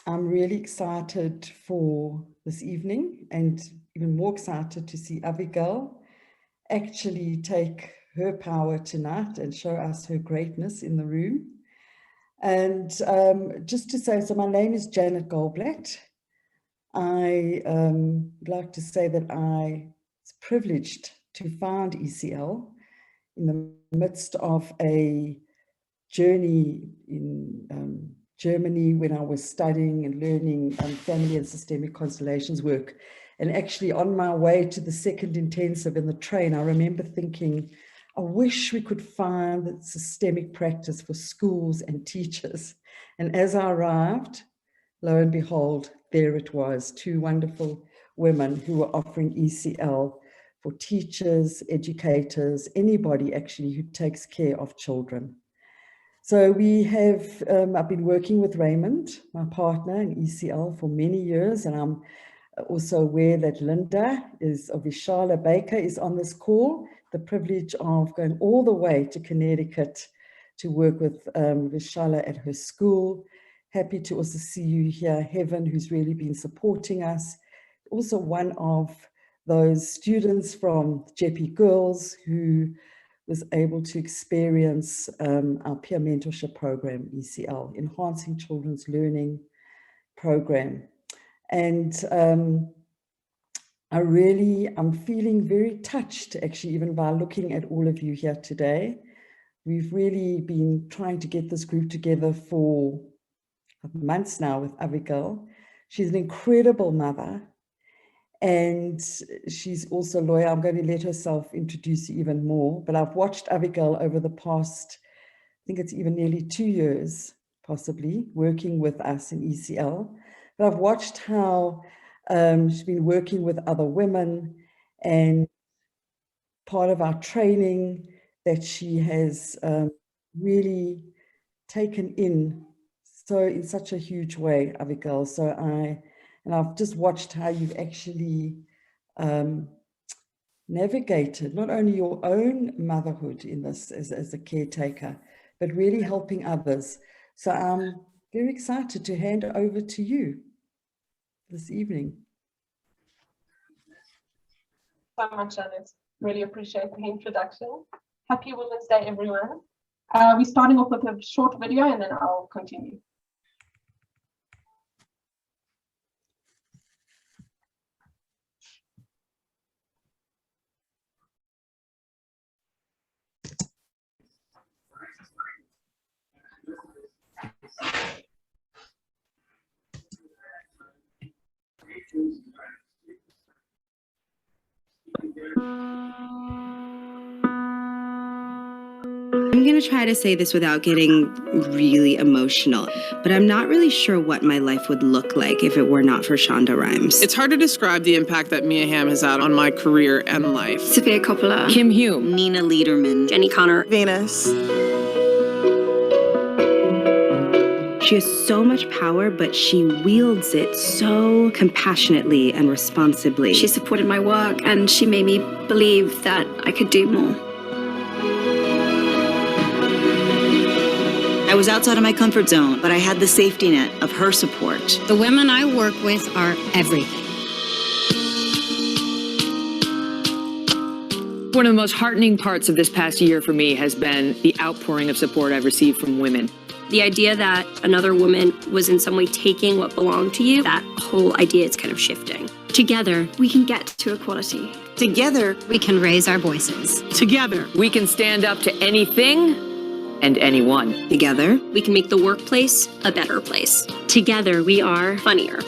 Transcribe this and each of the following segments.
I'm really excited for this evening and even more excited to see Abigail actually take her power tonight and show us her greatness in the room. And just to say, so my name is Janet Goldblatt. I would like to say that I was privileged to found ECL in the midst of a journey in Germany when I was studying and learning family and systemic constellations work. And actually on my way to the second intensive in the train, I remember thinking, I wish we could find that systemic practice for schools and teachers. And as I arrived, lo and behold, there it was, two wonderful women who were offering ECL for teachers, educators, anybody actually who takes care of children. So we have, I've been working with Raymond, my partner in ECL for many years, and I'm also aware that Linda of Vishala Baker is on this call, the privilege of going all the way to Connecticut to work with Vishala at her school. Happy to also see you here, Heaven, who's really been supporting us. Also one of those students from JP Girls who was able to experience our peer mentorship program, ECL, Enhancing Children's Learning program. And I'm feeling very touched, actually, even by looking at all of you here today. We've really been trying to get this group together for months now with Abigail. She's an incredible mother. And she's also a lawyer. I'm going to let herself introduce you even more, but I've watched Abigail over the past, I think it's even nearly 2 years, possibly, working with us in ECL. But I've watched how she's been working with other women, and part of our training that she has really taken in such a huge way, Abigail. And I've just watched how you've actually navigated not only your own motherhood in this as a caretaker, but really helping others. So I'm very excited to hand over to you this evening. So much, Janet. Really appreciate the introduction. Happy Women's Day, everyone. We're starting off with a short video and then I'll continue. I'm going to try to say this without getting really emotional, but I'm not really sure what my life would look like if it were not for Shonda Rhimes. It's hard to describe the impact that Mia Hamm has had on my career and life. Sophia Coppola, Kim Hume, Nina Lederman, Jenny Connor, Venus. She has so much power, but she wields it so compassionately and responsibly. She supported my work and she made me believe that I could do more. I was outside of my comfort zone, but I had the safety net of her support. The women I work with are everything. One of the most heartening parts of this past year for me has been the outpouring of support I've received from women. The idea that another woman was in some way taking what belonged to you, that whole idea is kind of shifting. Together, we can get to equality. Together, we can raise our voices. Together, we can stand up to anything and anyone. Together, we can make the workplace a better place. Together, we are funnier,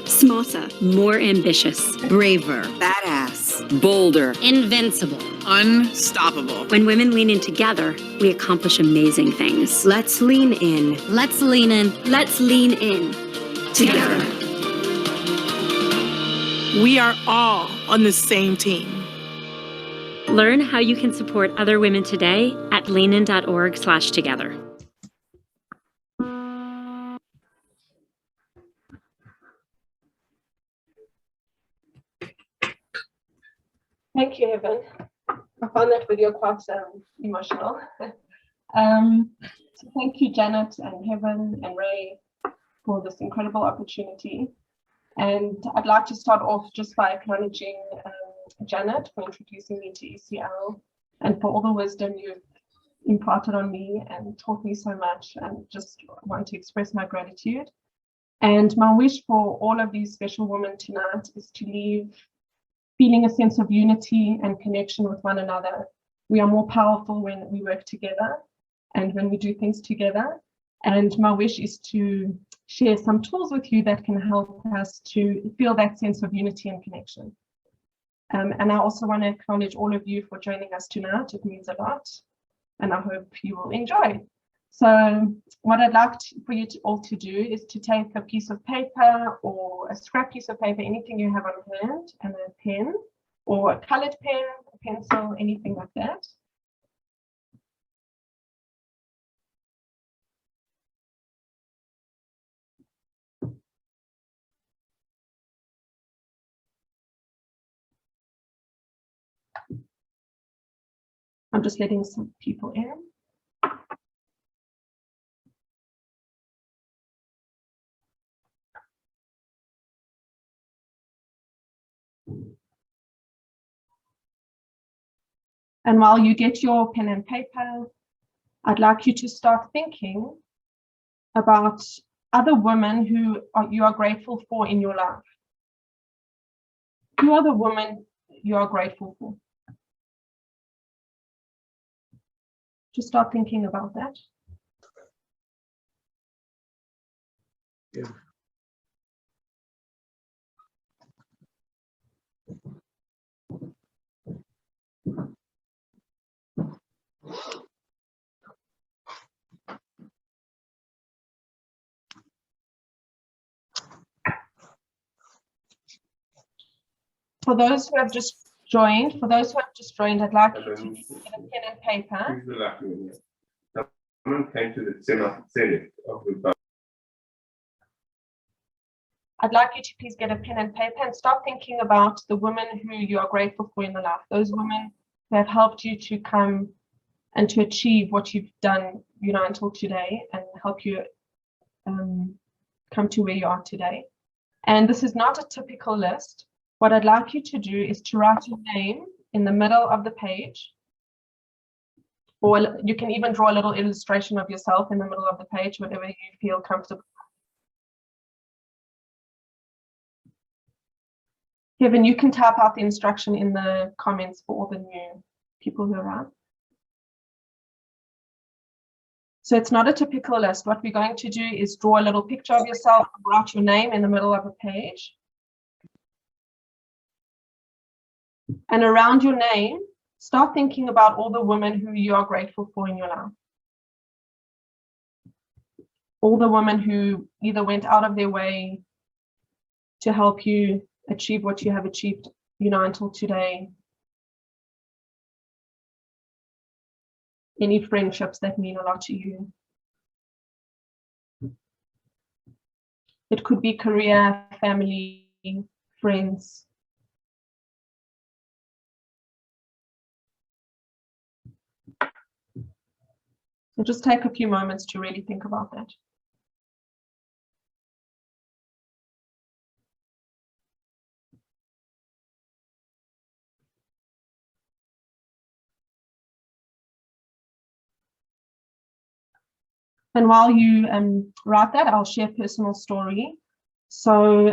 smarter, more ambitious, braver, badass, bolder, invincible, unstoppable. When women lean in together, we accomplish amazing things. Let's lean in. Let's lean in. Let's lean in. Together. We are all on the same team. Learn how you can support other women today at leanin.org/together. Thank you, Heaven. I found that video quite emotional. So thank you, Janet and Heaven and Ray for this incredible opportunity. And I'd like to start off just by acknowledging Janet for introducing me to ECL and for all the wisdom you've imparted on me and taught me so much, and just want to express my gratitude. And my wish for all of these special women tonight is to leave feeling a sense of unity and connection with one another. We are more powerful when we work together and when we do things together. And my wish is to share some tools with you that can help us to feel that sense of unity and connection. And I also want to acknowledge all of you for joining us tonight. It means a lot, and I hope you will enjoy. So what I'd like for you all to do is to take a piece of paper or a scrap piece of paper, anything you have on hand, and a pen or a colored pen, a pencil, anything like that. I'm just letting some people in. And while you get your pen and paper, I'd like you to start thinking about other women who you are grateful for in your life. Who are the women you are grateful for? Just start thinking about that. Yeah. For those who have just joined, I'd like you to get a pen and paper. I'd like you to please get a pen and paper and start thinking about the women who you are grateful for in the life. Those women who have helped you to come and to achieve what you've done, until today, and help you come to where you are today. And this is not a typical list. What I'd like you to do is to write your name in the middle of the page, or you can even draw a little illustration of yourself in the middle of the page, whatever you feel comfortable. Kevin, you can type out the instruction in the comments for all the new people who are on. So it's not a typical list. What we're going to do is draw a little picture of yourself, write your name in the middle of a page. And around your name, start thinking about all the women who you are grateful for in your life. All the women who either went out of their way to help you achieve what you have achieved, until today. Any friendships that mean a lot to you. It could be career, family, friends. So just take a few moments to really think about that. And while you write that, I'll share a personal story. So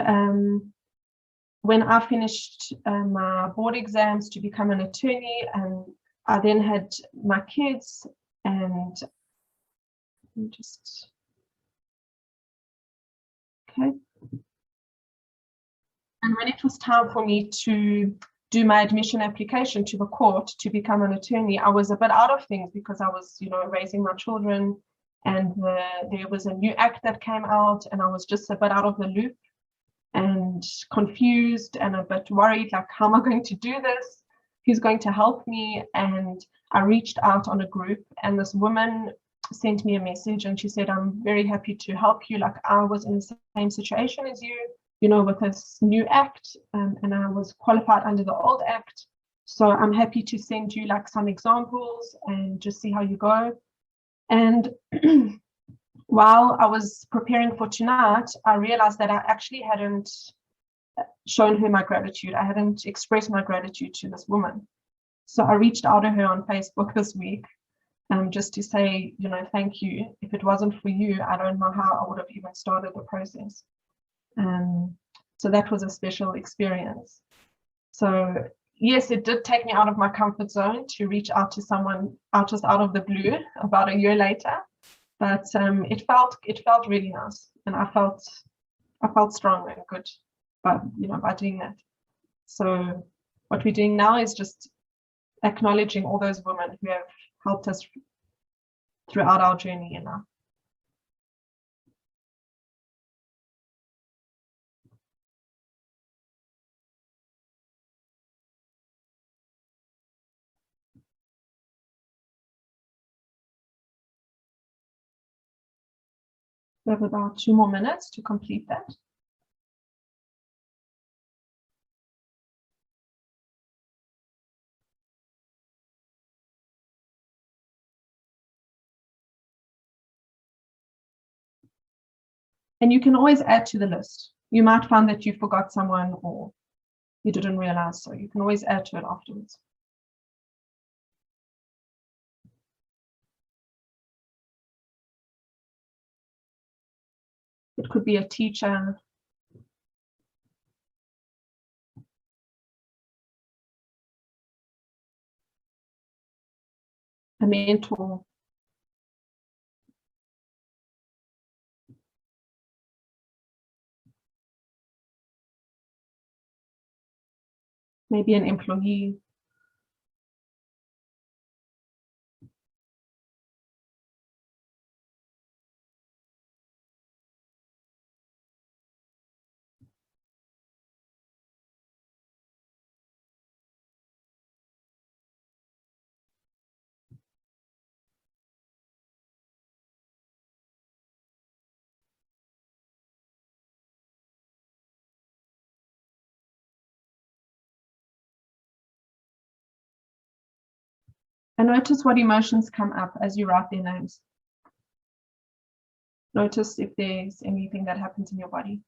when I finished my board exams to become an attorney, and I then had my kids, and just okay. And when it was time for me to do my admission application to the court to become an attorney, I was a bit out of things because I was, raising my children, and there was a new act that came out, and I was just a bit out of the loop and confused and a bit worried, like, how am I going to do this? Who's going to help me? And I reached out on a group, and this woman sent me a message, and she said, I'm very happy to help you. Like, I was in the same situation as you, with this new act, and I was qualified under the old act. So I'm happy to send you like some examples and just see how you go. And while I was preparing for tonight, I realized that I actually hadn't shown her my gratitude. I hadn't expressed my gratitude to this woman. So I reached out to her on Facebook this week, just to say, thank you. If it wasn't for you, I don't know how I would have even started the process. So that was a special experience. So yes, it did take me out of my comfort zone to reach out to someone out of the blue about a year later. But it felt really nice, and I felt strong and good by doing that. So what we're doing now is just acknowledging all those women who have helped us throughout our journey. We have about 2 more minutes to complete that. And you can always add to the list. You might find that you forgot someone or you didn't realize, so you can always add to it afterwards. It could be a teacher, a mentor, maybe an employee. And notice what emotions come up as you write their names. Notice if there's anything that happens in your body.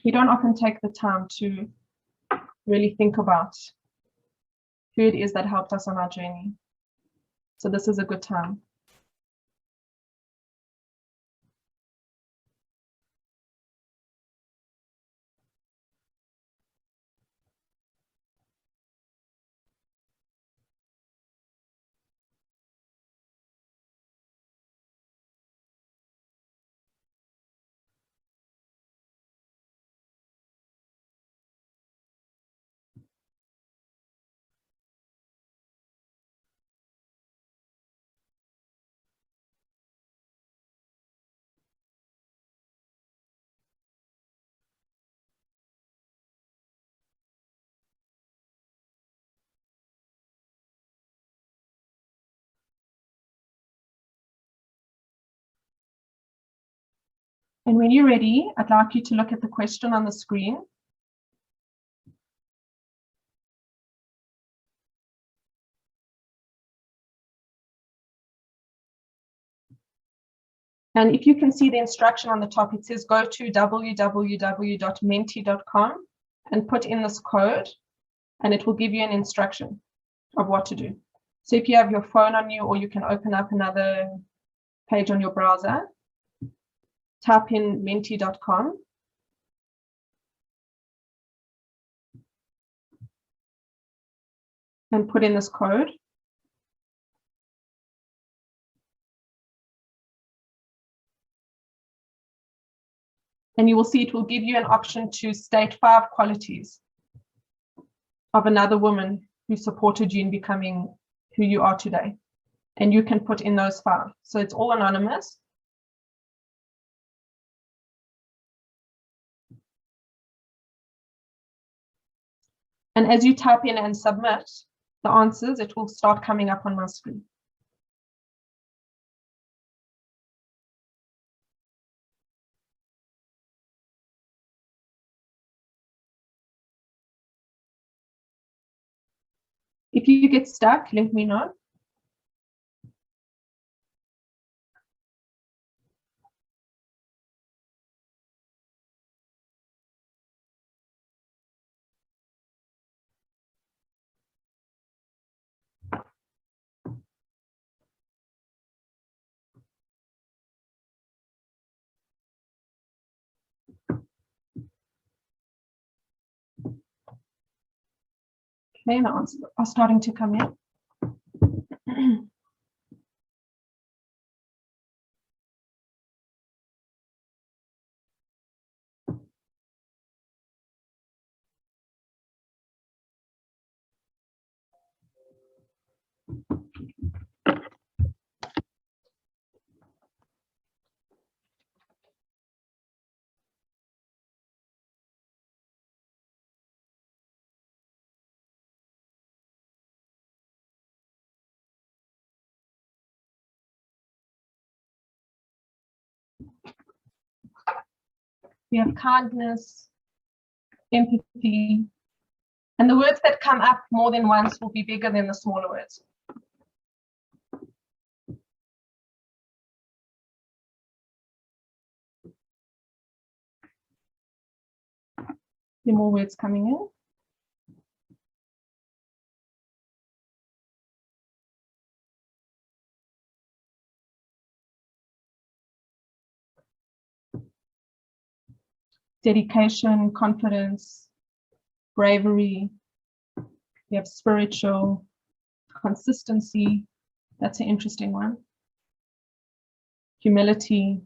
We don't often take the time to really think about who it is that helped us on our journey. So this is a good time. And when you're ready, I'd like you to look at the question on the screen. And if you can see the instruction on the top, it says go to www.menti.com and put in this code, and it will give you an instruction of what to do. So if you have your phone on you, or you can open up another page on your browser, type in menti.com. And put in this code. And you will see it will give you an option to state 5 qualities of another woman who supported you in becoming who you are today. And you can put in those 5. So it's all anonymous. And as you type in and submit the answers, it will start coming up on my screen. If you get stuck, let me know. Okay, the answers are starting to come in. We have kindness, empathy, and the words that come up more than once will be bigger than the smaller words. There are more words coming in. Dedication, confidence, bravery. We have spiritual, consistency. That's an interesting one. Humility.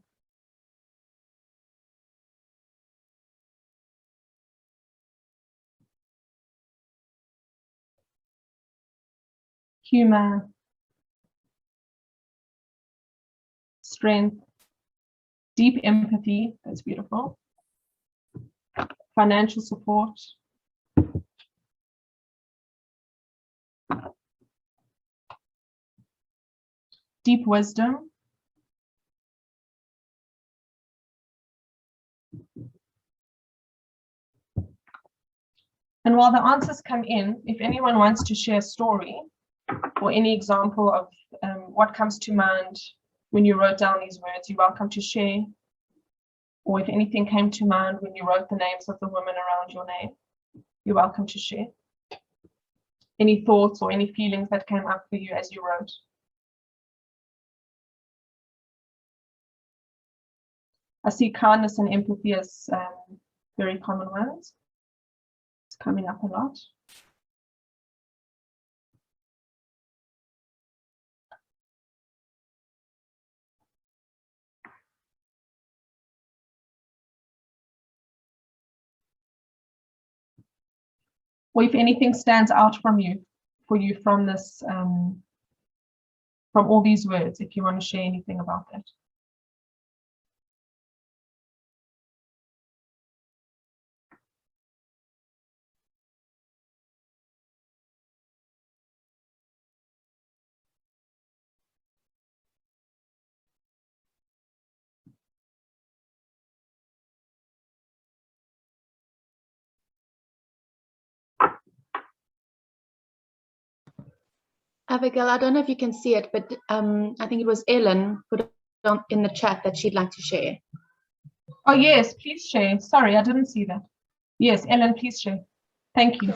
Humor. Strength. Deep empathy. That's beautiful. Financial support. Deep wisdom. And while the answers come in, if anyone wants to share a story or any example of what comes to mind when you wrote down these words, you're welcome to share. Or if anything came to mind when you wrote the names of the women around your name, you're welcome to share. Any thoughts or any feelings that came up for you as you wrote. I see kindness and empathy as very common ones. It's coming up a lot. Or if anything stands out for you from this, from all these words, if you want to share anything about that. Abigail, I don't know if you can see it, but I think it was Ellen put on in the chat that she'd like to share. Oh yes, please share. Sorry, I didn't see that. Yes, Ellen, please share. Thank you.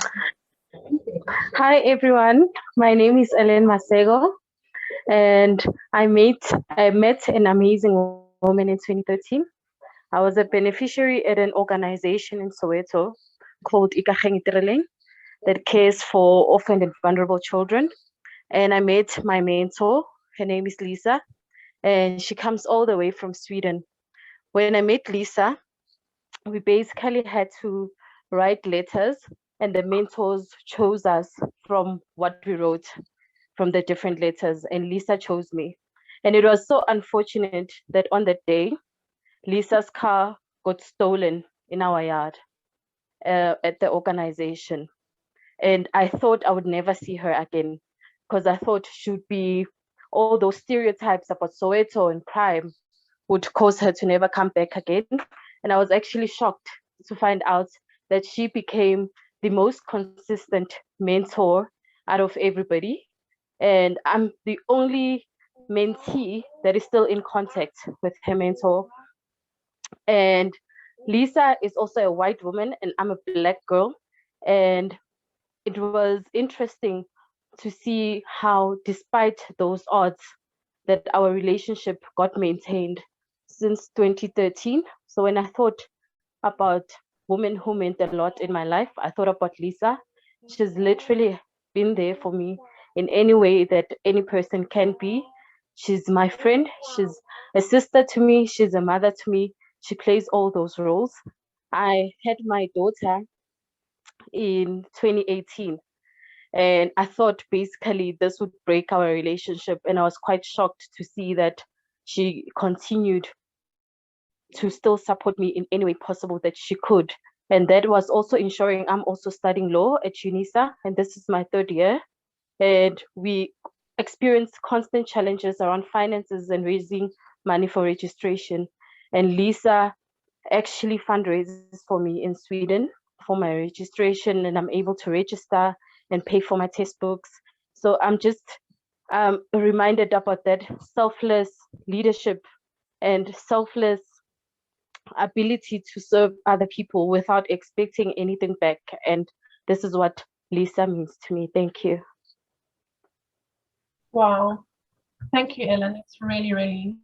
Hi everyone, my name is Ellen Masego, and I met an amazing woman in 2013. I was a beneficiary at an organization in Soweto called Ikageng that cares for orphaned and vulnerable children. And I met my mentor, her name is Lisa, and she comes all the way from Sweden. When I met Lisa, we basically had to write letters, and the mentors chose us from what we wrote from the different letters, and Lisa chose me. And it was so unfortunate that on that day, Lisa's car got stolen in our yard at the organization. And I thought I would never see her again, because I thought she'd be, all those stereotypes about Soweto and crime would cause her to never come back again. And I was actually shocked to find out that she became the most consistent mentor out of everybody. And I'm the only mentee that is still in contact with her mentor. And Lisa is also a white woman, and I'm a Black girl. And it was interesting to see how, despite those odds, that our relationship got maintained since 2013. So when I thought about women who meant a lot in my life, I thought about Lisa. She's literally been there for me in any way that any person can be. She's my friend. She's a sister to me. She's a mother to me. She plays all those roles. I had my daughter in 2018. And I thought basically this would break our relationship. And I was quite shocked to see that she continued to still support me in any way possible that she could. And that was also ensuring I'm also studying law at UNISA. And this is my 3rd year. And we experienced constant challenges around finances and raising money for registration. And Lisa actually fundraises for me in Sweden for my registration, and I'm able to register and pay for my test books. So I'm just reminded about that selfless leadership and selfless ability to serve other people without expecting anything back. And this is what Lisa means to me. Thank you. Wow. Thank you, Ellen. It's really, really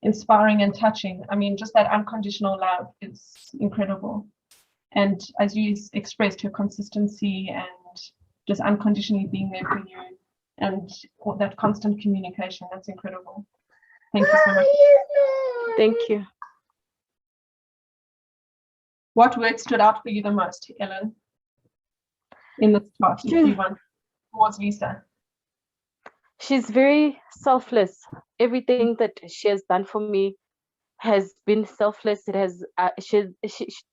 inspiring and touching. I mean, just that unconditional love is incredible. And as you expressed, your consistency and just unconditionally being there for you and that constant communication, that's incredible. Thank you so much. Thank you. What word stood out for you the most, Ellen, in this talk, if you want, towards Lisa? She's very selfless. Everything that she has done for me has been selfless. It has she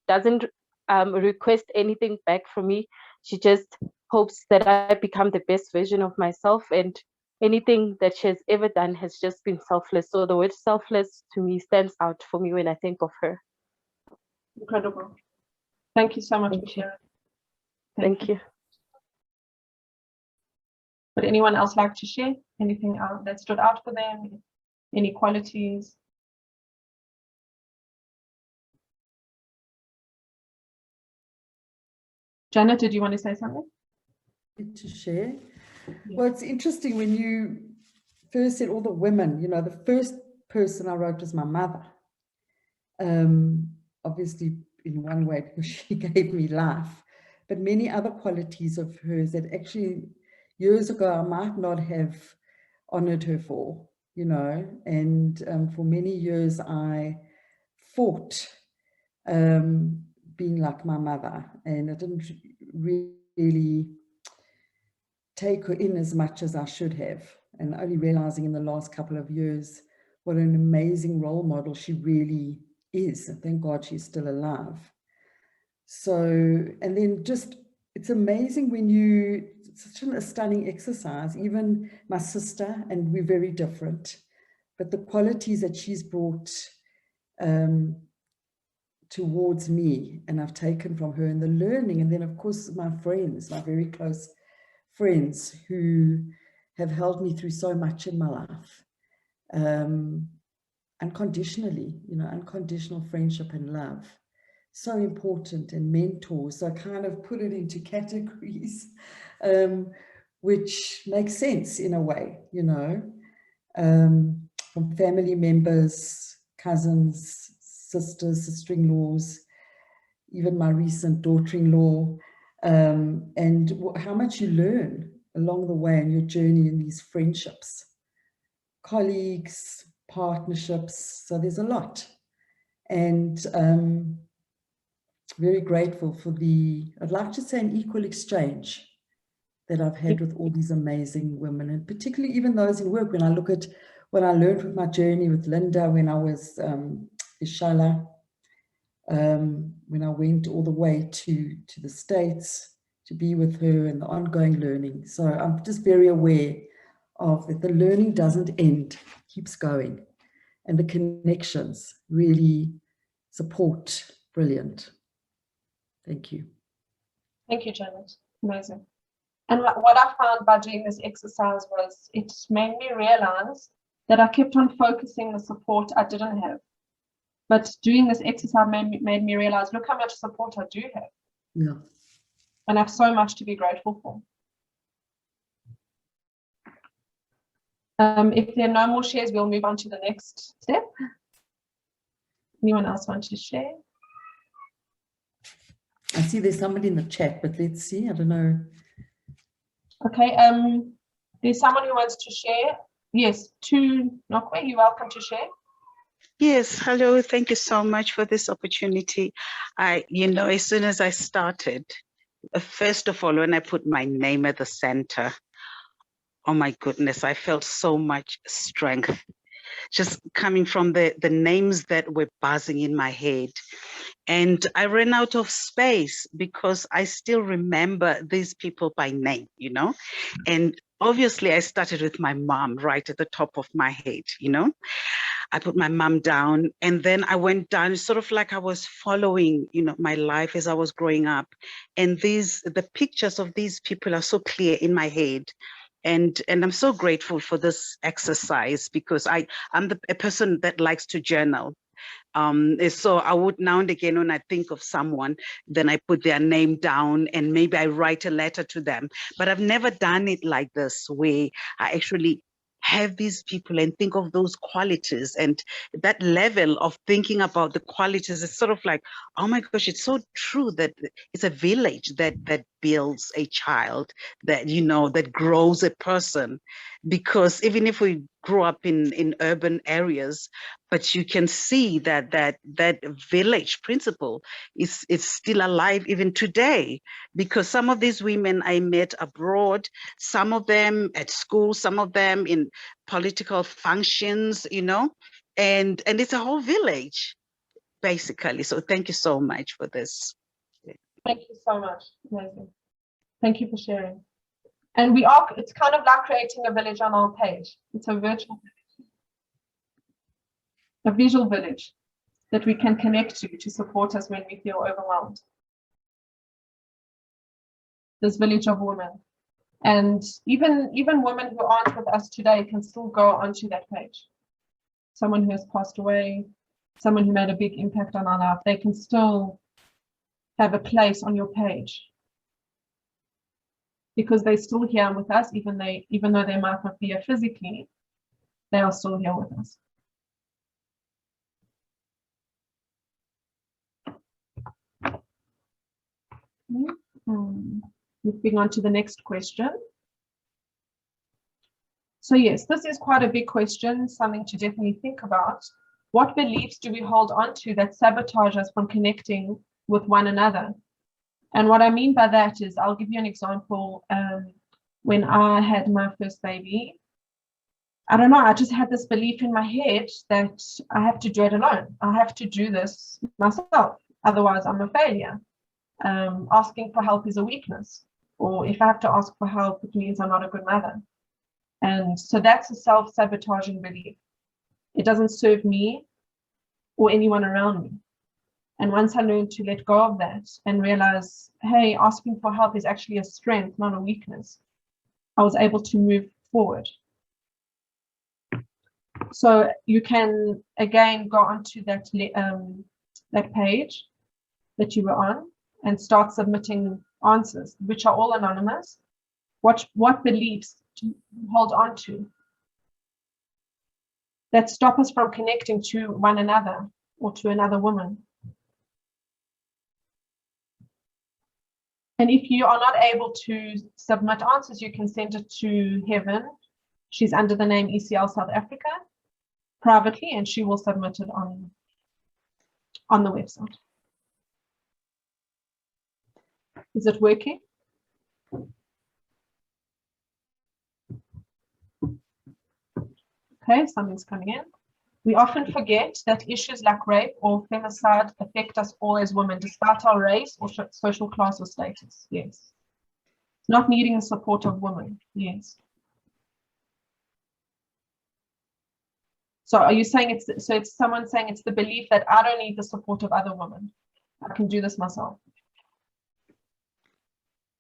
doesn't request anything back from me. She just hopes that I become the best version of myself, and anything that she has ever done has just been selfless. So the word selfless to me stands out for me when I think of her. Incredible. Thank you so much for sharing. Thank you. Would anyone else like to share anything that stood out for them? Any qualities? Janet, did you want to say something? To share. Well, it's interesting when you first said all the women, you know, the first person I wrote was my mother. Obviously, in one way, because she gave me life, but many other qualities of hers that actually years ago I might not have honored her for, you know, and for many years I fought being like my mother, and I didn't really take her in as much as I should have, and only realizing in the last couple of years what an amazing role model she really is. And thank God she's still alive. So, and then just, it's amazing when you, it's such a stunning exercise, even my sister, and we're very different, but the qualities that she's brought towards me and I've taken from her, and the learning, and then of course my friends, my very close friends who have held me through so much in my life, unconditionally, you know, unconditional friendship and love, so important, and mentors. So I kind of put it into categories, which makes sense in a way, you know, from family members, cousins, sisters, sister-in-laws, even my recent daughter-in-law, and how much you learn along the way in your journey in these friendships, colleagues, partnerships. So there's a lot. And very grateful for I'd like to say an equal exchange that I've had with all these amazing women, and particularly even those in work. When I look at what I learned with my journey with Linda when I was Ishala, when I went all the way to the States to be with her, and the ongoing learning. So I'm just very aware of that the learning doesn't end, keeps going, and the connections really support. Brilliant. Thank you. Thank you, Janet. Amazing. And what I found by doing this exercise was it made me realize that I kept on focusing the support I didn't have. But doing this exercise made me realize, look how much support I do have. Yeah. And I have so much to be grateful for. If there are no more shares, we'll move on to the next step. Anyone else want to share? I see there's somebody in the chat, but let's see. I don't know. Okay. There's someone who wants to share. Yes, to Nokwe, you're welcome to share. Yes, hello. Thank you so much for this opportunity. As soon as I started, first of all, when I put my name at the center, oh my goodness, I felt so much strength just coming from the names that were buzzing in my head. And I ran out of space because I still remember these people by name, and obviously I started with my mom right at the top of my head, I put my mom down, and then I went down, sort of like I was following, my life as I was growing up. And the pictures of these people are so clear in my head. And I'm so grateful for this exercise because I'm a person that likes to journal. So I would now and again, when I think of someone, then I put their name down and maybe I write a letter to them. But I've never done it like this, where I actually have these people and think of those qualities, and that level of thinking about the qualities is sort of like, oh my gosh, it's so true that it's a village that builds a child, that that grows a person. Because even if we grow up in urban areas, but you can see that village principle is still alive even today, because some of these women I met abroad, some of them at school, some of them in political functions, and it's a whole village, basically. So thank you so much for this. Thank you so much. Amazing. Thank you for sharing. And it's kind of like creating a village on our page. It's a virtual village, a visual village that we can connect to support us when we feel overwhelmed. This village of women. And even women who aren't with us today can still go onto that page. Someone who has passed away, someone who made a big impact on our life, they can still have a place on your page, because they're still here with us, even though they might not be here physically, they are still here with us. Moving on to the next question. So yes, this is quite a big question, something to definitely think about. What beliefs do we hold on to that sabotage us from connecting with one another? And what I mean by that is, I'll give you an example. When I had my first baby, I don't know, I just had this belief in my head that I have to do it alone. I have to do this myself, otherwise I'm a failure. Asking for help is a weakness, or if I have to ask for help, it means I'm not a good mother. And so that's a self-sabotaging belief. It doesn't serve me or anyone around me. And once I learned to let go of that and realize, hey, asking for help is actually a strength, not a weakness, I was able to move forward. So you can, again, go onto that page that you were on and start submitting answers, which are all anonymous. What beliefs to hold on to that stop us from connecting to one another or to another woman? And if you are not able to submit answers, you can send it to Heaven. She's under the name ECL South Africa privately, and she will submit it on the website. Is it working? Okay, something's coming in. We often forget that issues like rape or femicide affect us all as women, despite our race or social class or status. Yes. Not needing the support of women. Yes. So are you saying it's someone saying it's the belief that I don't need the support of other women. I can do this myself.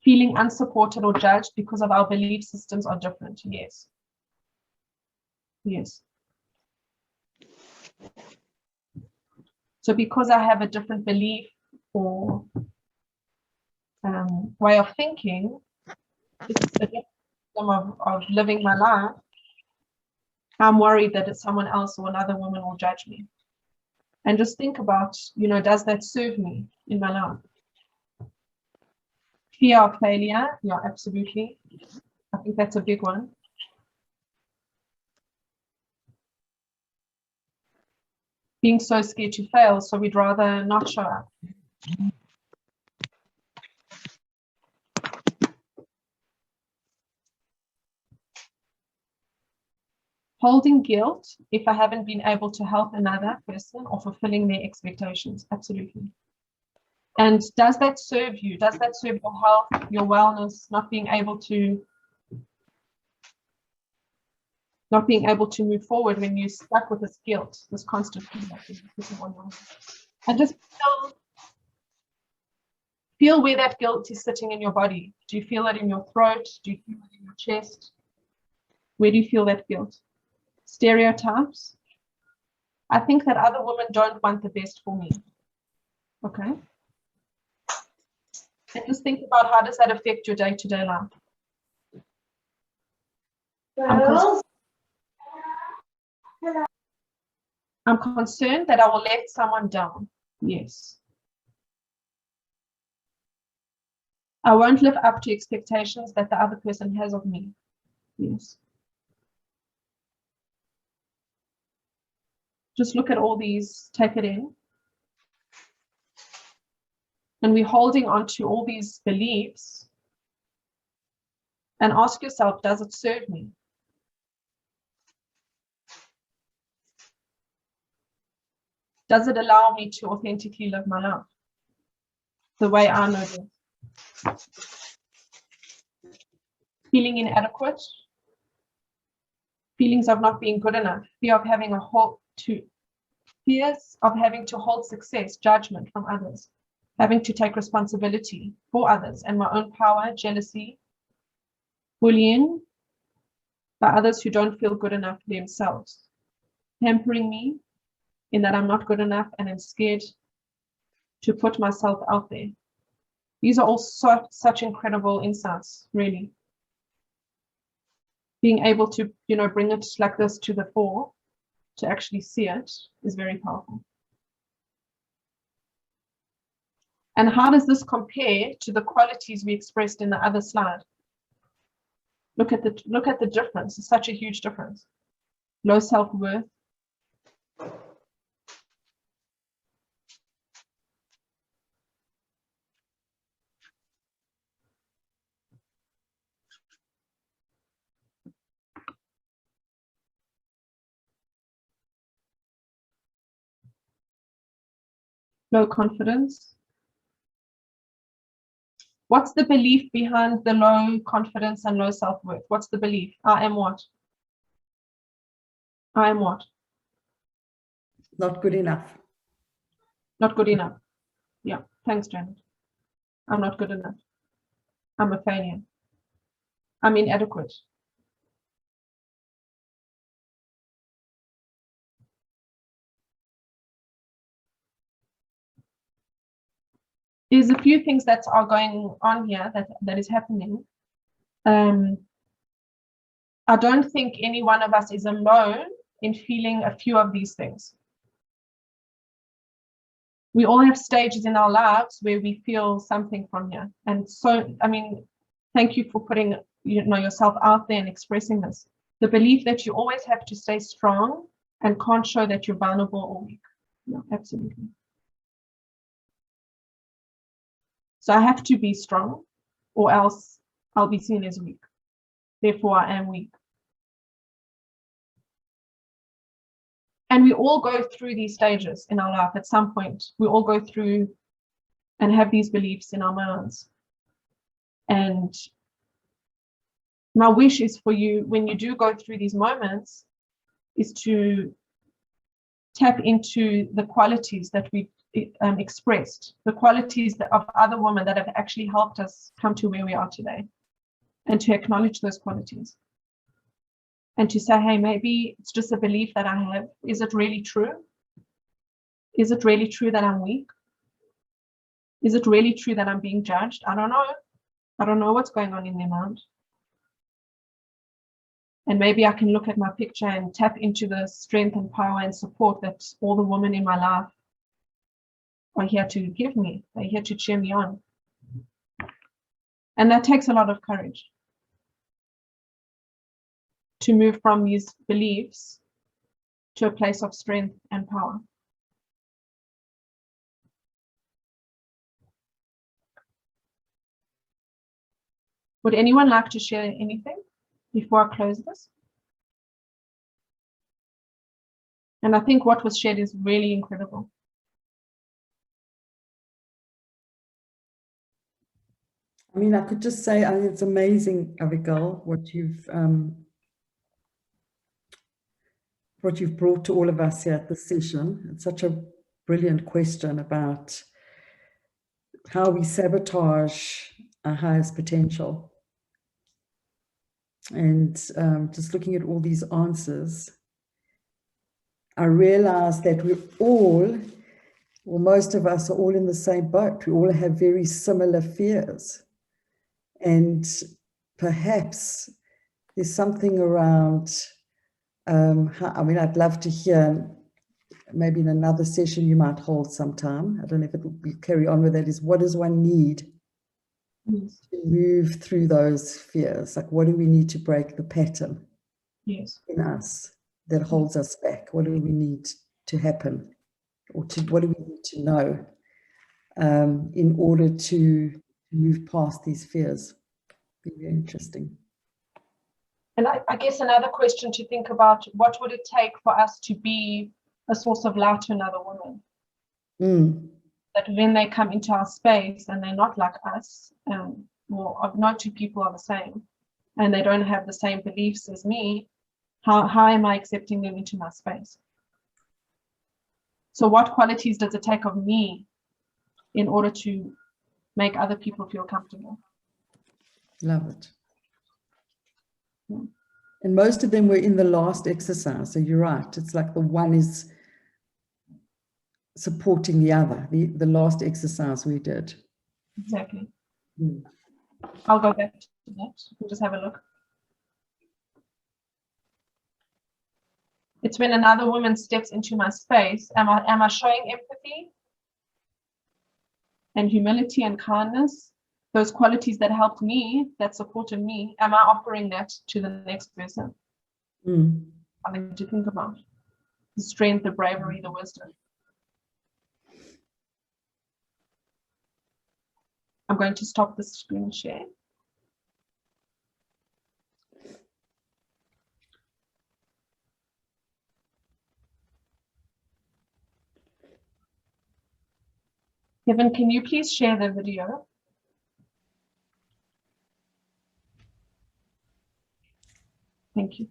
Feeling unsupported or judged because of our belief systems are different. Yes. Yes. So because I have a different belief or way of thinking, it's a different system of living my life, I'm worried that it's someone else or another woman will judge me. And just think about, does that serve me in my life? Fear of failure, yeah, absolutely. I think that's a big one. Being so scared to fail, so we'd rather not show up. Holding guilt if I haven't been able to help another person or fulfilling their expectations, absolutely. And does that serve you? Does that serve your health, your wellness, not being able to move forward when you're stuck with this guilt, this constant feedback? And just feel where that guilt is sitting in your body. Do you feel it in your throat? Do you feel it in your chest? Where do you feel that guilt? Stereotypes. I think that other women don't want the best for me. Okay. And just think about how does that affect your day-to-day life. I'm concerned that I will let someone down. Yes. I won't live up to expectations that the other person has of me. Yes. Just look at all these, take it in. And we're holding on to all these beliefs. And ask yourself, does it serve me? Does it allow me to authentically live my life the way I know this? Feeling inadequate, feelings of not being good enough, fears of having to hold success, judgment from others, having to take responsibility for others and my own power, jealousy, bullying by others who don't feel good enough themselves, hampering me in that I'm not good enough and I'm scared to put myself out there. These are all such incredible insights, really. Being able to, bring it like this to the fore, to actually see it, is very powerful. And how does this compare to the qualities we expressed in the other slide? Look at the difference. It's such a huge difference. Low self-worth. Low confidence. What's the belief behind the low confidence and low self-worth? What's the belief? I am what? I am what? Not good enough. Not good enough. Yeah, thanks, Janet. I'm not good enough. I'm a failure. I'm inadequate. There's a few things that are going on here that is happening. I don't think any one of us is alone in feeling a few of these things. We all have stages in our lives where we feel something from here. And so, thank you for putting yourself out there and expressing this. The belief that you always have to stay strong and can't show that you're vulnerable or weak. No, absolutely. So I have to be strong, or else I'll be seen as weak. Therefore, I am weak. And we all go through these stages in our life at some point. We all go through and have these beliefs in our minds. And my wish is for you, when you do go through these moments, is to tap into the qualities that we've expressed, the qualities of other women that have actually helped us come to where we are today, and to acknowledge those qualities. And to say, hey, maybe it's just a belief that I have. Is it really true? Is it really true that I'm weak? Is it really true that I'm being judged? I don't know. I don't know what's going on in their mind. And maybe I can look at my picture and tap into the strength and power and support that all the women in my life are here to give me. They're here to cheer me on. And that takes a lot of courage to move from these beliefs to a place of strength and power. Would anyone like to share anything before I close this? And I think what was shared is really incredible. I mean, I could just say, I mean, it's amazing, Avigail, what you've brought to all of us here at this session. It's such a brilliant question about how we sabotage our highest potential. And just looking at all these answers, I realized that we're all, or most of us are all in the same boat. We all have very similar fears. And perhaps there's something around, I mean, I'd love to hear, maybe in another session you might hold sometime, I don't know if it will be carry on with that, is what does one need to move through those fears? Like, what do we need to break the pattern in us that holds us back? What do we need to happen? Or what do we need to know in order to move past these fears? Be very interesting. And I guess another question to think about, what would it take for us to be a source of light to another woman? That when they come into our space and they're not like us, or no two people are the same, and they don't have the same beliefs as me, how am I accepting them into my space? So what qualities does it take of me in order to make other people feel comfortable? Love it. And most of them were in the last exercise. So you're right. It's like the one is supporting the other, the last exercise we did. Exactly. I'll go back to that. We'll just have a look. It's when another woman steps into my space. Am I showing empathy and humility and kindness? Those qualities that helped me, that supported me, am I offering that to the next person? Something to think about. The strength, the bravery, the wisdom. I'm going to stop the screen share. Kevin, can you please share the video? Thank you.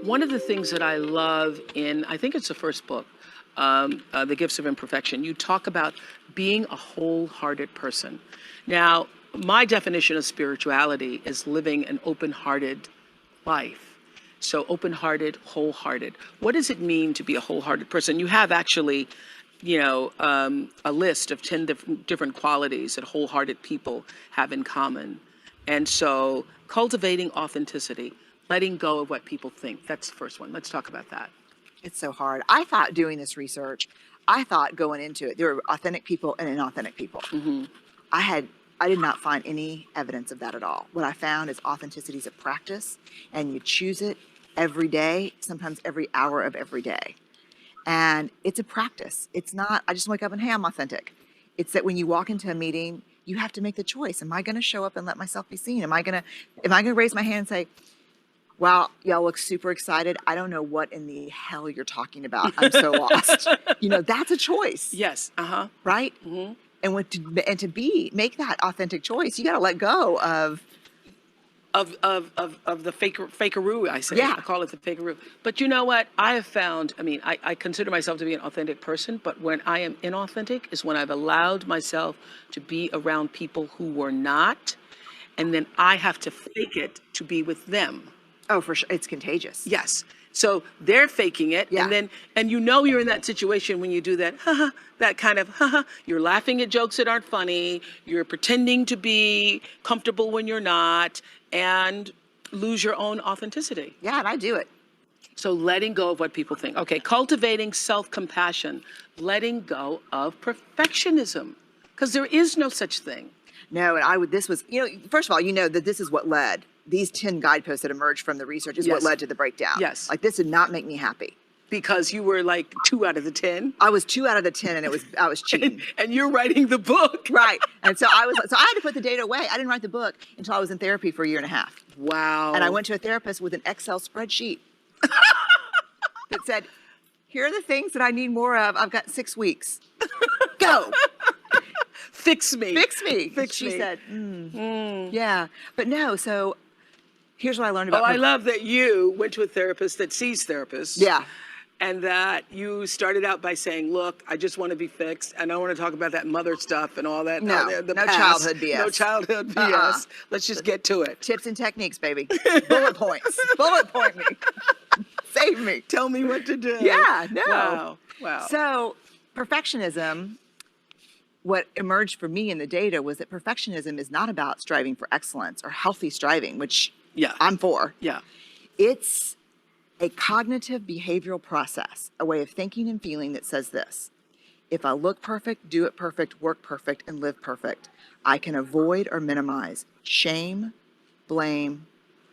One of the things that I love in, I think it's the first book, The Gifts of Imperfection, you talk about being a wholehearted person. Now, my definition of spirituality is living an open-hearted life. So open-hearted, wholehearted. What does it mean to be a wholehearted person? You have actually, you know, a list of 10 different qualities that wholehearted people have in common. And so cultivating authenticity, letting go of what people think. That's the first one. Let's talk about that. It's so hard. I thought doing this research, I thought going into it, there were authentic people and inauthentic people. I had I did not find any evidence of that at all. What I found is authenticity is a practice, and you choose it every day, sometimes every hour of every day. And it's a practice. It's not, I just wake up and, hey, I'm authentic. It's that when you walk into a meeting, you have to make the choice. Am I going to show up and let myself be seen? Am I going to raise my hand and say, wow, y'all look super excited. I don't know what in the hell you're talking about. I'm so lost. That's a choice. Yes. Uh-huh. Right? Mm-hmm. And make that authentic choice, you got to let go of the fakeroo, I say. Yeah. I call it the fakeroo. But you know what? I have found, I consider myself to be an authentic person, but when I am inauthentic is when I've allowed myself to be around people who were not, and then I have to fake it to be with them. Oh, for sure. It's contagious. Yes. So they're faking it, yeah. and you're in that situation when you do that, that kind of, you're laughing at jokes that aren't funny, you're pretending to be comfortable when you're not, and lose your own authenticity. Yeah, and I do it. So letting go of what people think. Okay, cultivating self-compassion, letting go of perfectionism, because there is no such thing. No, and this was, first of all, that this is what led. These 10 guideposts that emerged from the research is what led to the breakdown. Yes. Like, this did not make me happy. Because you were like 2 out of the 10? I was 2 out of the 10, and I was cheating. And you're writing the book. Right. And so I had to put the data away. I didn't write the book until I was in therapy for a year and a half. Wow. And I went to a therapist with an Excel spreadsheet that said, here are the things that I need more of. I've got 6 weeks. Go. Fix me. Fix me. She said, yeah. But no, so here's what I learned about. Oh, I love that you went to a therapist that sees therapists. Yeah. And that you started out by saying, look, I just want to be fixed. And I don't want to talk about that mother stuff and all that. No, no past. Childhood BS. No childhood BS. Let's just get to it. Tips and techniques, baby. Bullet points. Bullet point me. Save me. Tell me what to do. Yeah, no. Wow. So perfectionism, what emerged for me in the data was that perfectionism is not about striving for excellence or healthy striving, which I'm for. Yeah. It's a cognitive behavioral process, a way of thinking and feeling that says this: if I look perfect, do it perfect, work perfect, and live perfect, I can avoid or minimize shame, blame,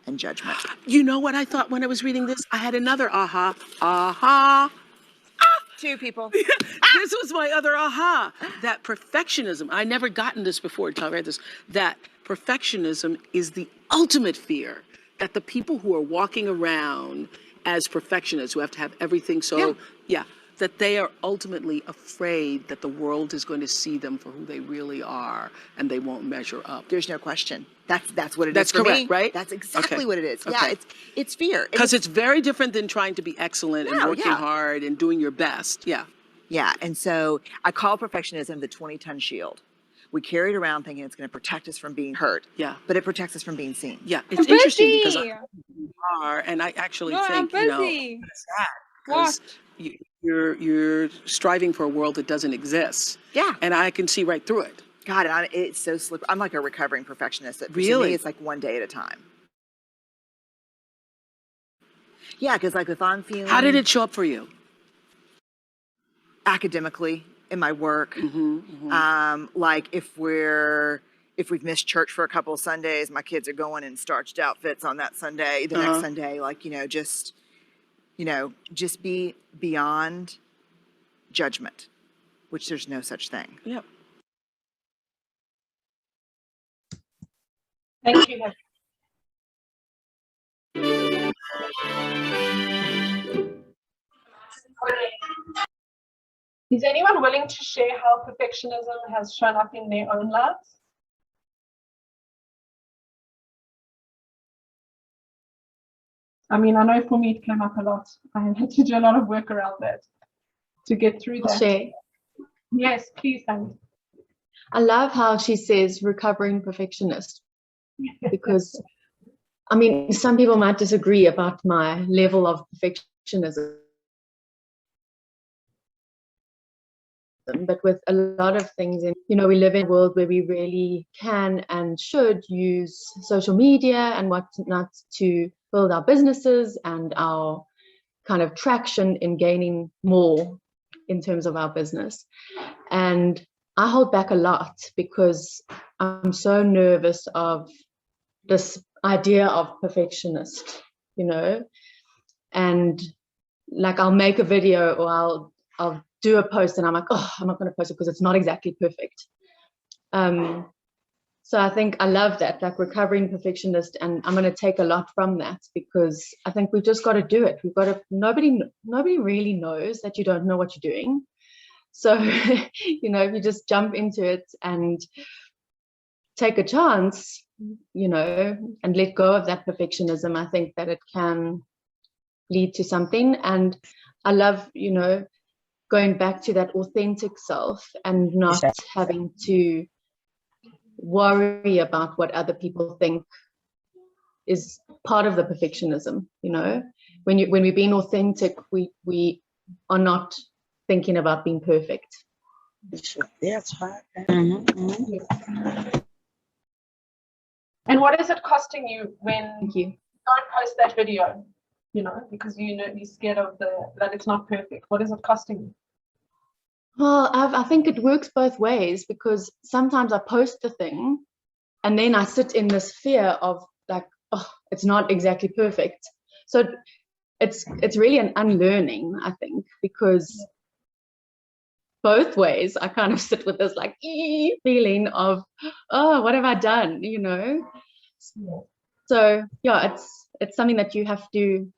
and judgment. You know what I thought when I was reading this? I had another aha. 2 people. This was my other aha. That perfectionism, I never gotten this before until I read this, that perfectionism is the ultimate fear, that the people who are walking around as perfectionists, who have to have everything that they are ultimately afraid that the world is going to see them for who they really are, and they won't measure up. There's no question. That's what it is for correct, me. Right? That's exactly what it is. Okay. Yeah, it's fear. Because it's very different than trying to be excellent and working hard and doing your best. Yeah. Yeah, and so I call perfectionism the 20-ton shield. We carry it around thinking it's going to protect us from being hurt. Yeah. But it protects us from being seen. Yeah, it's interesting because you are, and I actually think, it's sad because you're striving for a world that doesn't exist. Yeah. And I can see right through it. God, it's so slippery. I'm like a recovering perfectionist. Really? To me, it's like one day at a time. Yeah, because like if I'm feeling... How did it show up for you? Academically, in my work. Like if we've missed church for a couple of Sundays, my kids are going in starched outfits on that Sunday, the next Sunday, like, just be beyond judgment, which there's no such thing. Yep. Thank you. Is anyone willing to share how perfectionism has shown up in their own lives? I mean, I know for me it came up a lot. I had to do a lot of work around that to get through that. Share. Yes, please, Annie. I love how she says recovering perfectionist, because I mean, some people might disagree about my level of perfectionism, but with a lot of things, and we live in a world where we really can and should use social media and whatnot to build our businesses and our kind of traction in gaining more in terms of our business. And I hold back a lot because I'm so nervous of this idea of perfectionist, you know, and like I'll make a video or I'll do a post and I'm like, oh, I'm not going to post it because it's not exactly perfect. So I think I love that, like recovering perfectionist, and I'm going to take a lot from that, because I think we've just got to do it. We've got to, nobody really knows that you don't know what you're doing. So, you know, if you just jump into it and take a chance, you know, and let go of that perfectionism, I think that it can lead to something. And I love, you know, going back to that authentic self and not having to worry about what other people think is part of the perfectionism. You know, when we're being authentic, we are not thinking about being perfect. That's right. And what is it costing you when Thank you. you don't post that video? You know, because you know you're scared of that it's not perfect. What is it costing you? Well, I think it works both ways, because sometimes I post the thing and then I sit in this fear of like, oh, it's not exactly perfect. So it's really an unlearning, I think, because both ways I kind of sit with this like feeling of, oh, what have I done, you know? So yeah, it's something that you have to,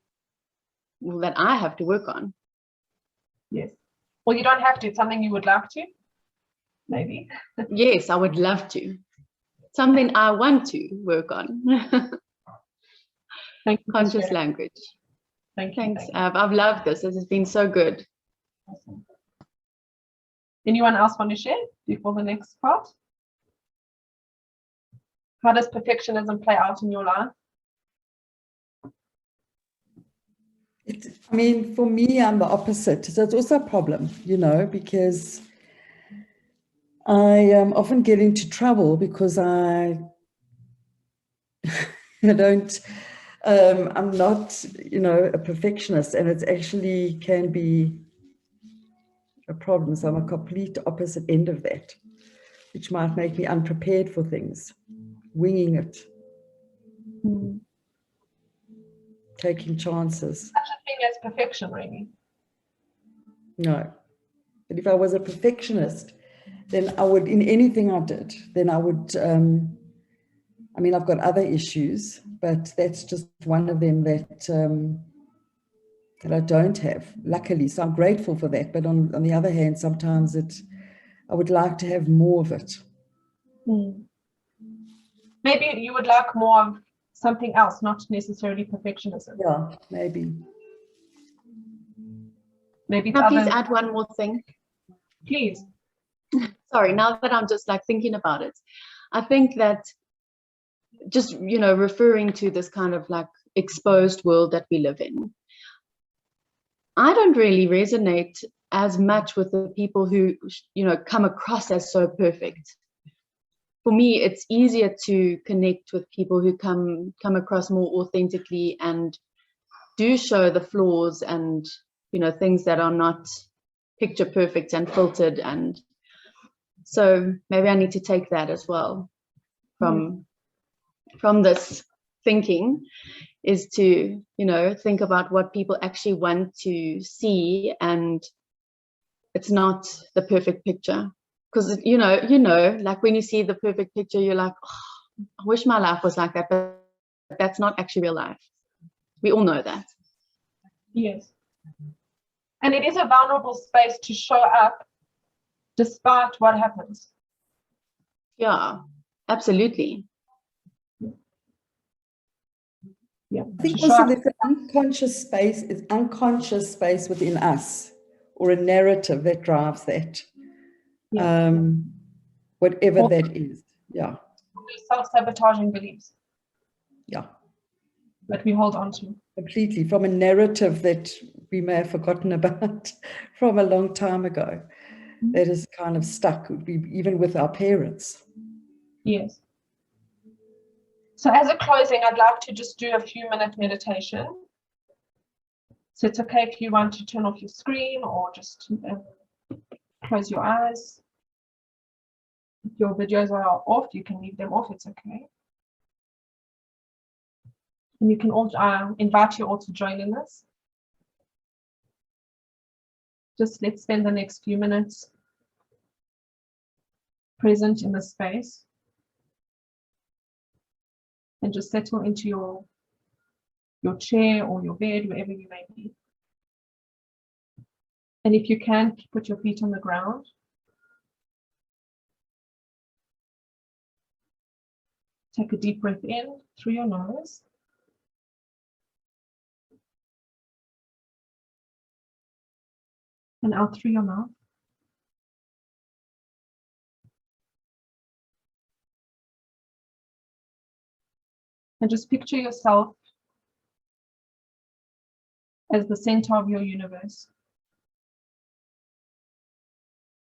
well, that I have to work on. Yes. Well, you don't have to. It's something you would like to, maybe. Yes, I would love to. Something I want to work on. Thank you. Conscious language. Thank you. Thanks, Ab. I've loved this. This has been so good. Awesome. Anyone else want to share before the next part? How does perfectionism play out in your life? I mean, for me, I'm the opposite. So it's also a problem, you know, because I often get into trouble because I'm not, you know, a perfectionist, and it's actually can be a problem. So I'm a complete opposite end of that, which might make me unprepared for things, winging it, taking chances. Such a thing as perfection, really. No. But if I was a perfectionist, then I would, in anything I did, then I would, I mean, I've got other issues, but that's just one of them that that I don't have, luckily. So I'm grateful for that. But on the other hand, sometimes I would like to have more of it. Maybe you would like more of something else, not necessarily perfectionism. Yeah, maybe. Maybe Can I please add one more thing? Please. Sorry, now that I'm just like thinking about it, I think that just, you know, referring to this kind of like exposed world that we live in, I don't really resonate as much with the people who, you know, come across as so perfect. For me, it's easier to connect with people who come across more authentically and do show the flaws and, you know, things that are not picture perfect and filtered. And so maybe I need to take that as well from this thinking, is to, you know, think about what people actually want to see, and it's not the perfect picture. Because you know, like when you see the perfect picture, you're like, oh, I wish my life was like that, but that's not actually real life. We all know that. Yes. And it is a vulnerable space to show up despite what happens. Yeah, absolutely. Yeah. I think also there's an unconscious space within us, or a narrative that drives that. Yeah. Whatever that is. Yeah. Self-sabotaging beliefs. Yeah. That we hold on to. Completely, from a narrative that we may have forgotten about from a long time ago, that is kind of stuck, even with our parents. Yes. So as a closing, I'd like to just do a few-minute meditation. So it's okay if you want to turn off your screen or just close your eyes. If your videos are off, you can leave them off, it's okay. And you can all invite you all to join in this. Just let's spend the next few minutes present in the space and just settle into your chair or your bed, wherever you may be. And if you can, put your feet on the ground. Take a deep breath in through your nose. And out through your mouth. And just picture yourself as the center of your universe.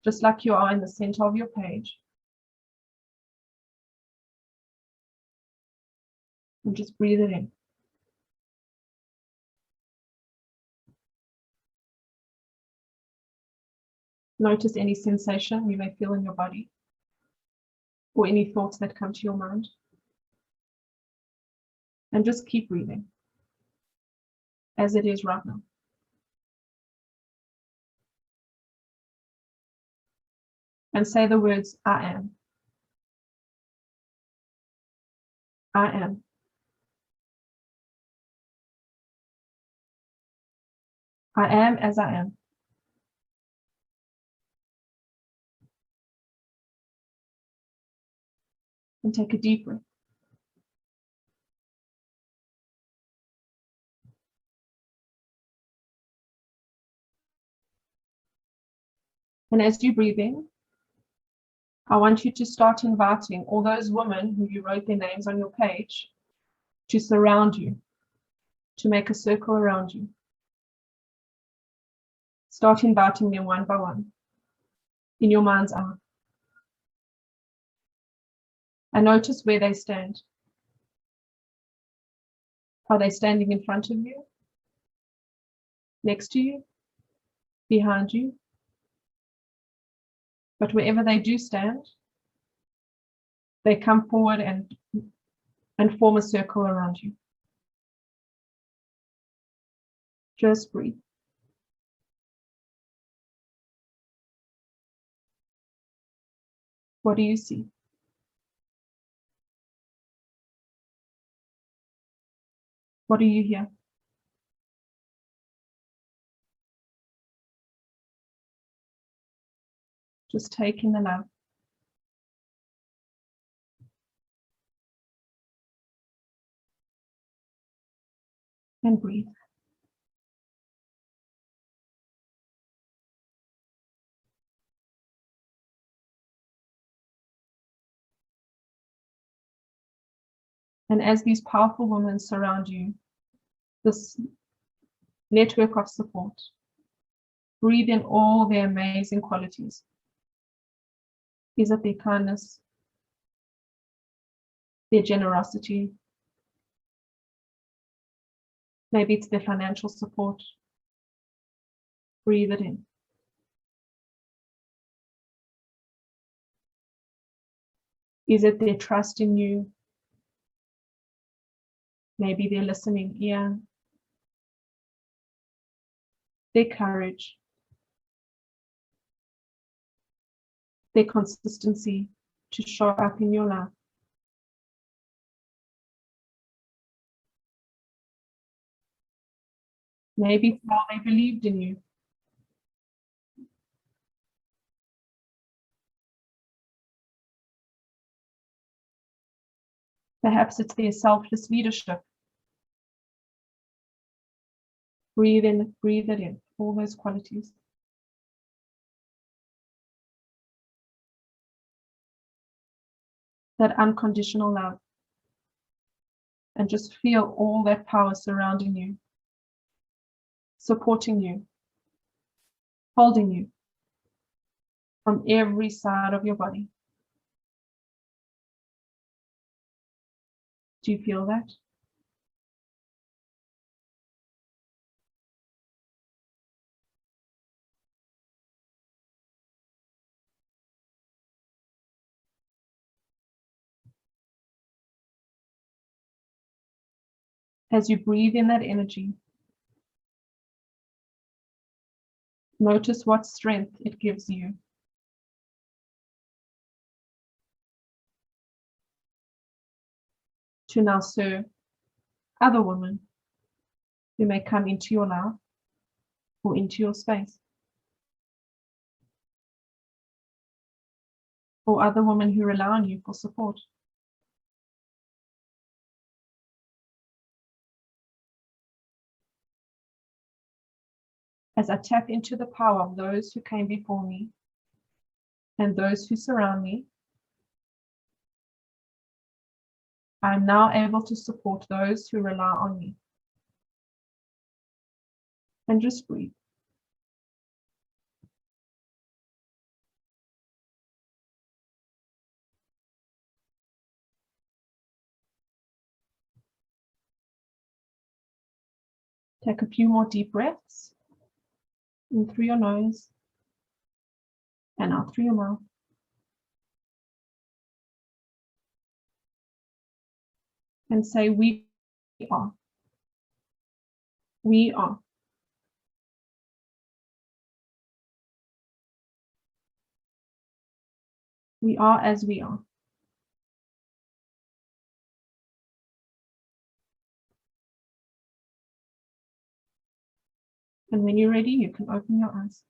Just like you are in the center of your page. And just breathe it in. Notice any sensation you may feel in your body or any thoughts that come to your mind. And just keep breathing as it is right now. And say the words, I am. I am. I am as I am. And take a deep breath. And as you breathe in, I want you to start inviting all those women who you wrote their names on your page to surround you, to make a circle around you. Start inviting them one by one in your mind's eye. And notice where they stand. Are they standing in front of you? Next to you? Behind you? But wherever they do stand, they come forward and form a circle around you. Just breathe. What do you see? What do you hear? Just take in the love. And breathe. And as these powerful women surround you, this network of support, breathe in all their amazing qualities. Is it their kindness, their generosity? Maybe it's their financial support. Breathe it in. Is it their trust in you? Maybe their listening ear, their courage, their consistency to show up in your life. Maybe it's how they believed in you. Perhaps it's their selfless leadership. Breathe in, breathe it in, all those qualities. That unconditional love. And just feel all that power surrounding you, supporting you, holding you from every side of your body. Do you feel that? As you breathe in that energy, notice what strength it gives you. To now serve other women who may come into your life or into your space, or other women who rely on you for support. As I tap into the power of those who came before me and those who surround me, I am now able to support those who rely on me. And just breathe. Take a few more deep breaths in through your nose and out through your mouth. And say, we are. We are. We are as we are. And when you're ready, you can open your eyes.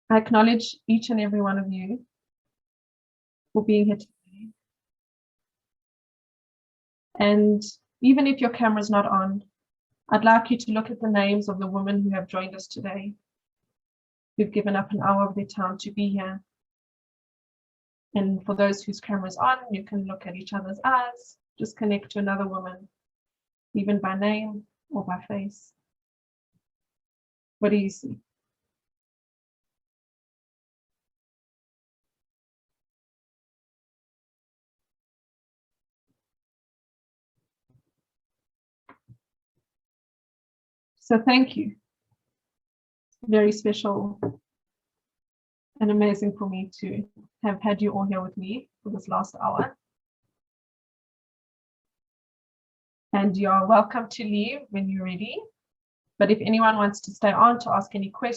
I acknowledge each and every one of you for being here today. And even if your camera's not on, I'd like you to look at the names of the women who have joined us today, who've given up an hour of their time to be here. And for those whose camera's on, you can look at each other's eyes, just connect to another woman, even by name or by face. What do you see? So thank you. Very special and amazing for me to have had you all here with me for this last hour. And you're welcome to leave when you're ready. But if anyone wants to stay on to ask any questions,